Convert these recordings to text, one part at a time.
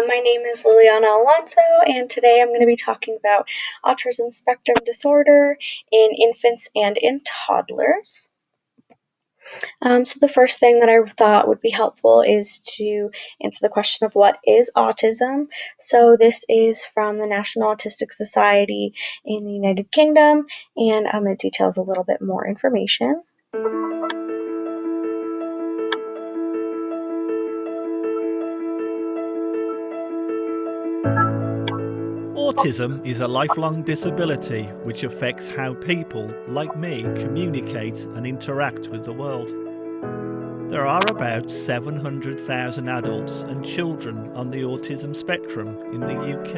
My name is Liliana Alonso, and today I'm going to be talking about autism spectrum disorder in infants and in toddlers. So the first thing that I thought would be helpful is to answer the question of what is autism. So this is from the National Autistic Society in the United Kingdom, and it details a little bit more information. Autism is a lifelong disability which affects how people, like me, communicate and interact with the world. There are about 700,000 adults and children on the autism spectrum in the UK.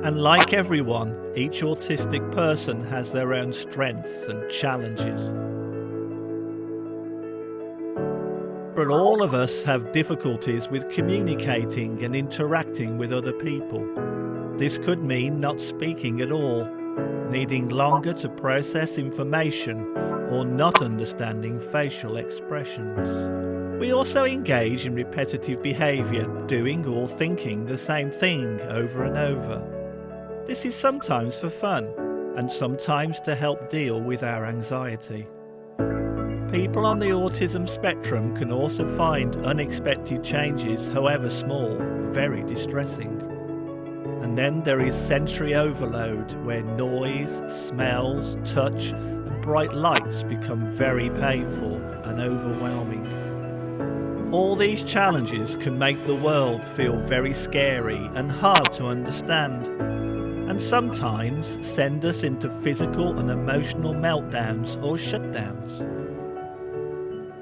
And like everyone, each autistic person has their own strengths and challenges. But all of us have difficulties with communicating and interacting with other people. This could mean not speaking at all, needing longer to process information, or not understanding facial expressions. We also engage in repetitive behaviour, doing or thinking the same thing over and over. This is sometimes for fun, and sometimes to help deal with our anxiety. People on the autism spectrum can also find unexpected changes, however small, very distressing. And then there is sensory overload, where noise, smells, touch, and bright lights become very painful and overwhelming. All these challenges can make the world feel very scary and hard to understand, and sometimes send us into physical and emotional meltdowns or shutdowns.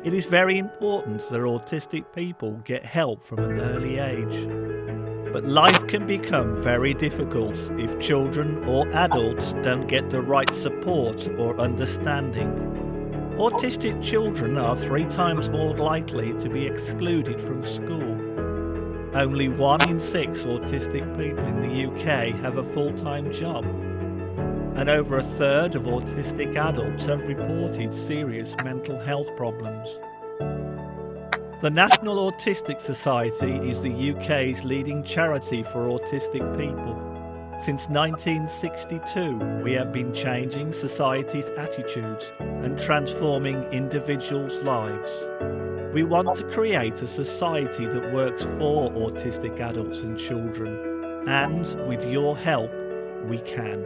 It is very important that autistic people get help from an early age. But life can become very difficult if children or adults don't get the right support or understanding. Autistic children are 3 times more likely to be excluded from school. Only 1 in 6 autistic people in the UK have a full-time job. And over a third of autistic adults have reported serious mental health problems. The National Autistic Society is the UK's leading charity for autistic people. Since 1962, we have been changing society's attitudes and transforming individuals' lives. We want to create a society that works for autistic adults and children, and with your help, we can.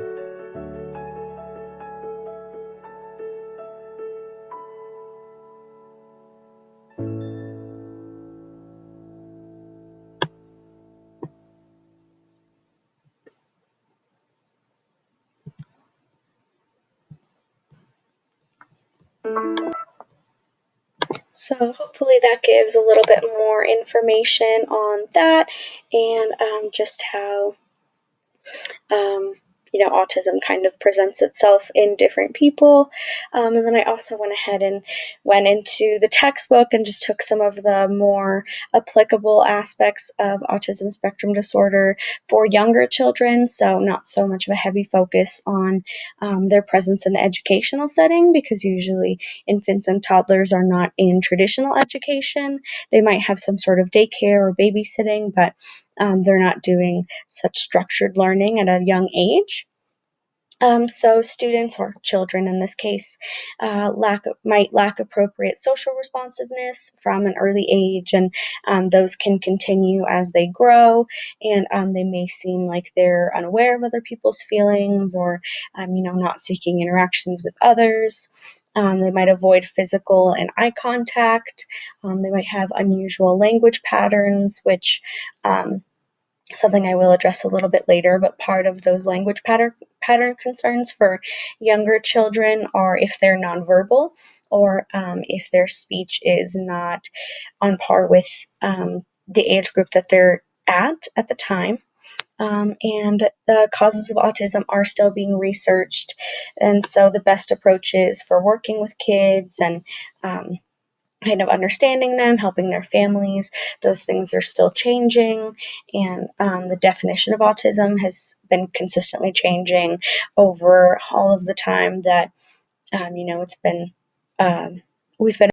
So hopefully that gives a little bit more information on that and just how autism kind of presents itself in different people. And then I also went ahead and went into the textbook and just took some of the more applicable aspects of autism spectrum disorder for younger children. So not so much of a heavy focus on their presence in the educational setting, because usually infants and toddlers are not in traditional education. They might have some sort of daycare or babysitting, but they're not doing such structured learning at a young age. So students, or children in this case, might lack appropriate social responsiveness from an early age, and those can continue as they grow, and they may seem like they're unaware of other people's feelings, or not seeking interactions with others. They might avoid physical and eye contact. They might have unusual language patterns, which something I will address a little bit later, but part of those language pattern concerns for younger children are if they're nonverbal, or if their speech is not on par with the age group that they're at the time. And the causes of autism are still being researched, and so the best approaches for working with kids and kind of understanding them, helping their families, those things are still changing, and the definition of autism has been consistently changing over all of the time that it's been we've been